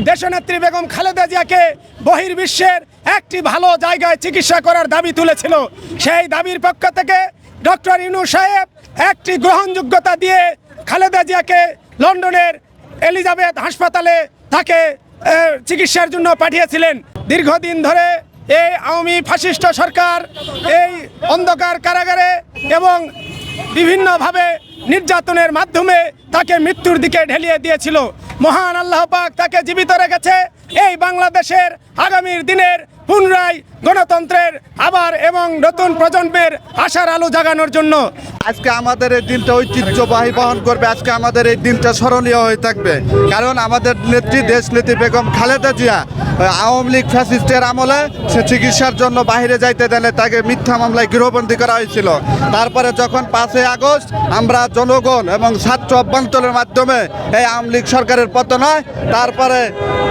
দেশনেত্রী বেগম খালেদা জিয়াকে বহির্বিশ্বের একটি ভালো জায়গায় চিকিৎসা করার দাবি তুলেছিল। সেই দাবির পক্ষ থেকে ডক্টর ইউনূস সাহেব একটি গ্রহণযোগ্যতা দিয়ে খালেদা জিয়াকে লন্ডনের এলিজাবেথ হাসপাতালে তাকে চিকিৎসার জন্য পাঠিয়েছিলেন। দীর্ঘদিন ধরে এই আওয়ামী ফ্যাসিস্ট সরকার এই অন্ধকার কারাগারে এবং বিভিন্নভাবে নির্যাতনের মাধ্যমে তাকে মৃত্যুর দিকে ঢেলিয়ে দিয়েছিল। মহান আল্লাহ পাক তাকে জীবিত রেখেছে এই বাংলাদেশের আগামীর দিনের পুনরায় গণতন্ত্রের আবার এবং নতুন প্রজন্মের আশার আলো জাগানোর জন্য। আজকে আমাদের এই দিনটা ঐতিহ্যবাহী বহন করবে। আজকে আমাদের এই দিনটা স্মরণীয় হয়ে থাকবে, কারণ আমাদের নেত্রী দেশনেত্রী বেগম খালেদা জিয়া আওয়ামী লীগ ফ্যাসিস্টের আমলে সে চিকিৎসার জন্য বাইরে যাইতে দিলে তাকে মিথ্যা মামলায় গৃহবন্দী করা হয়েছিল। তারপরে যখন 5ই আগস্ট আমরা জনগণ এবং ছাত্র অভ্যন্তরের মাধ্যমে এই আওয়ামী লীগ সরকারের পতন হয়, তারপরে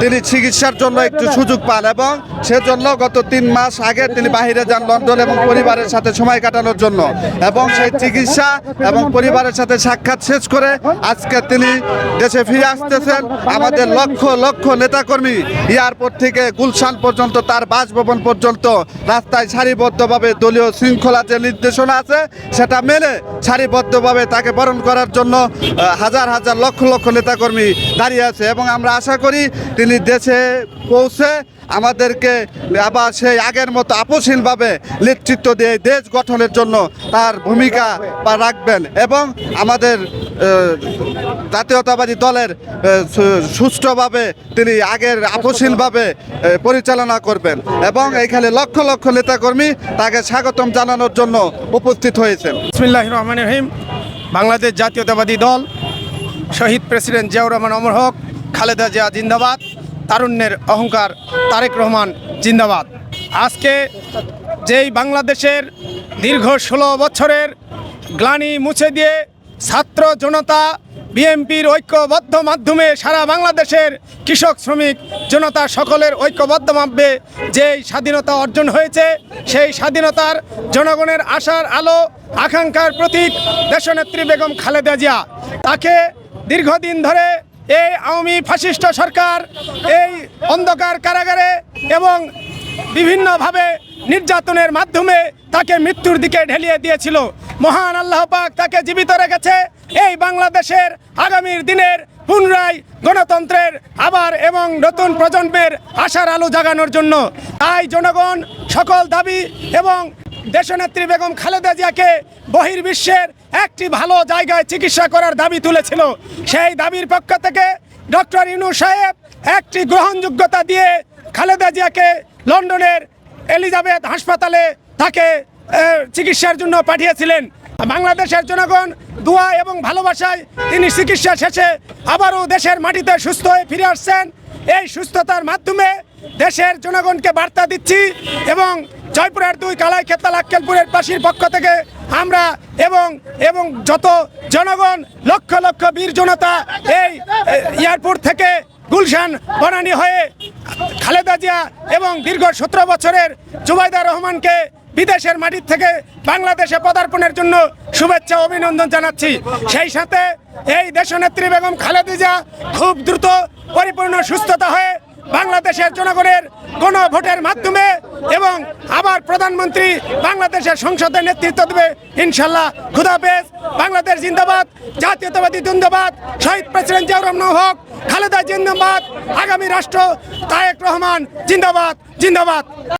তিনি চিকিৎসার জন্য একটু সুযোগ পান এবং সেজন্য গত 3 মাস আগে তিনি বাইরে যান লন্ডন এবং পরিবারের সাথে সময় কাটানোর জন্য, এবং সেই চিকিৎসা এবং পরিবারের সাথে সাক্ষাৎ শেষ করে আজকে তিনি দেশে ফিরে আসতেছেন। আমাদের লক্ষ লক্ষ নেতাকর্মী এয়ারপোর্ট থেকে গুলশান পর্যন্ত তার বাসভবন পর্যন্ত রাস্তায় সারিবদ্ধভাবে দলীয় শৃঙ্খলা যে নির্দেশনা আছে সেটা মেনে সারিবদ্ধভাবে তাকে বরণ করার জন্য হাজার হাজার লক্ষ লক্ষ নেতাকর্মী দাঁড়িয়ে আছে, এবং আমরা আশা করি তিনি দেশে পৌঁছে আমাদেরকে আবার সেই আগের মতো আপোষহীনভাবে নেতৃত্ব দিয়ে দেশ গঠনের জন্য তার ভূমিকা রাখবেন এবং আমাদের জাতীয়তাবাদী দলের সুষ্ঠুভাবে তিনি আগের আপোষহীনভাবে পরিচালনা করবেন, এবং এইখানে লক্ষ লক্ষ নেতাকর্মী তাকে স্বাগতম জানানোর জন্য উপস্থিত হয়েছেন। বিসমিল্লাহির রহমানির রহিম। বাংলাদেশ জাতীয়তাবাদী দল, শহীদ প্রেসিডেন্ট জিয়াউর রহমান অমর হক, খালেদা জিয়া জিন্দাবাদ, তারুণ্যের অহংকার তারেক রহমান জিন্দাবাদ। আজকে যেই বাংলাদেশের দীর্ঘ 16 বছরের গ্লানি মুছে দিয়ে ছাত্র জনতা বিএনপির ঐক্যবদ্ধ মাধ্যমে সারা বাংলাদেশের কৃষক শ্রমিক জনতা সকলের ঐক্যবদ্ধ মাধ্যমে যেই স্বাধীনতা অর্জন হয়েছে, সেই স্বাধীনতার জনগণের আশার আলো আকাঙ্ক্ষার প্রতীক দেশনেত্রী বেগম খালেদা জিয়া। তাকে দীর্ঘদিন ধরে এই আওয়ামী ফ্যাসিস্ট সরকার এই অন্ধকার কারাগারে এবং বিভিন্নভাবে নির্যাতনের মাধ্যমে তাকে মৃত্যুর দিকে ঢেলিয়ে দিয়েছিল। মহান আল্লাহ পাক তাকে জীবিত রেখেছে এই বাংলাদেশের আগামীর দিনের পুনরায় গণতন্ত্রের আবার এবং নতুন প্রজন্মের আশার আলো জাগানোর জন্য। তাই জনগণ সকল দাবি এবং দেশনেত্রী বেগম খালেদা জিয়াকে বহির্বিশ্বের একটি ভালো জায়গায় চিকিৎসা করার দাবি তুলেছিল। সেই দাবির পক্ষ থেকে ডক্টর ইউনূস সাহেব একটি গ্রহণযোগ্যতা দিয়ে খালেদা জিয়াকে লন্ডনের এলিজাবেথ হাসপাতালে তাকে চিকিৎসার জন্য পাঠিয়েছিলেন। বাংলাদেশের জনগণ দোয়া এবং ভালোবাসায় তিনি চিকিৎসা শেষে আবারও দেশের মাটিতে সুস্থ হয়ে ফিরে আসছেন। এই সুস্থতার মাধ্যমে দেশের জনগণকে বার্তা দিচ্ছি এবং জয়পুরের 2 কালাইখেতা লাক্কেলপুরের বাসীর পক্ষ থেকে আমরা এবং যত জনগণ লক্ষ লক্ষ বীর জনতা এই এয়ারপোর্ট থেকে গুলশান বনানী হয়ে খালেদা জিয়া এবং দীর্ঘ 17 বছরের জুবাইদা রহমানকে বিদেশের মাটির থেকে বাংলাদেশে পদার্পণের জন্য শুভেচ্ছা অভিনন্দন জানাচ্ছি। সেই সাথে এই দেশনেত্রী বেগম খালেদা জিয়া খুব দ্রুত পরিপূর্ণ সুস্থতা হয়ে বাংলাদেশের জনগণের গণভোটের মাধ্যমে এবং আবার প্রধানমন্ত্রী বাংলাদেশের সংসদের নেতৃত্ব দেবে ইনশাল্লাহ। খুদা হাফেজ। বাংলাদেশ জিন্দাবাদ, জাতীয়তাবাদী জিন্দাবাদ, শহীদ প্রেসিডেন্ট জিয়াউর রহমান হক, খালেদা জিন্দাবাদ, আগামী রাষ্ট্র তারেক রহমান জিন্দাবাদ জিন্দাবাদ।